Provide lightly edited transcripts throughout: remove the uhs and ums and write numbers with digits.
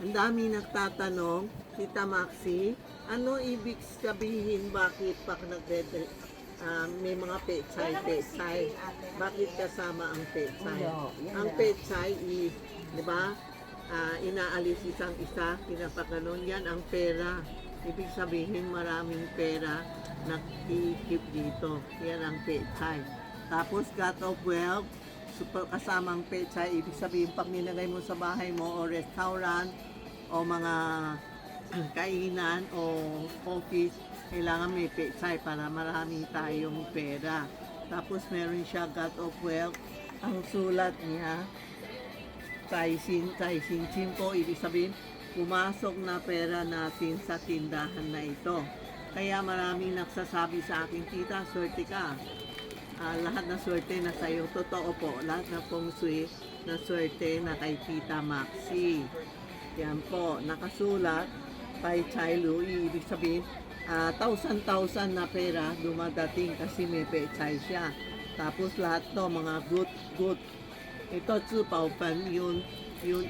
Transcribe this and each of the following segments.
Ang dami nagtatanong, Tita Maxi, ano ibig sabihin bakit pag may mga pechay, bakit kasama ang pechay? Ang pechay is, di ba, inaalis isang isa, pinapaganon, yan ang pera. Ibig sabihin maraming pera na i-keep dito. Yan ang pechay. Tapos God of Wealth, super kasamang pechay, ibig sabihin pag nilagay mo sa bahay mo o restaurant o mga kainan o office, kailangan may pechay para marami tayong pera. Tapos meron siya God of Wealth, ang sulat niya Taisin Chinko, ibig sabihin pumasok na pera natin sa tindahan na ito. Kaya maraming nagsasabi sa akin, tita, swerte ka. Lahat na swerte na sa'yo. Totoo po, lahat na feng shui na swerte na kay Tita Maxi. Yan po, nakasulat kay Chai Lui, ibig sabihin, 1,000 na pera dumadating kasi may pechay siya. Tapos lahat to mga good. Ito, Tzu-Pao-Pan, yung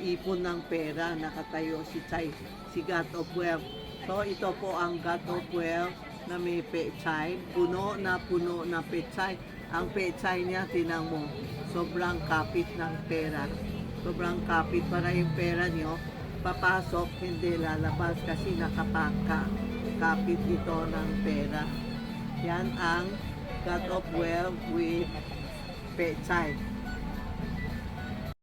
ipon ng pera, nakatayo si Chai, si God of Wealth. So, ito po ang God of Wealth na may pechay, puno na pechay. Ang pechay niya, tinang mo, sobrang kapit ng pera. Sobrang kapit para yung pera niyo, papasok, hindi lalabas kasi nakapaka. Kapit ito ng pera. Yan ang God of Wealth with pechay.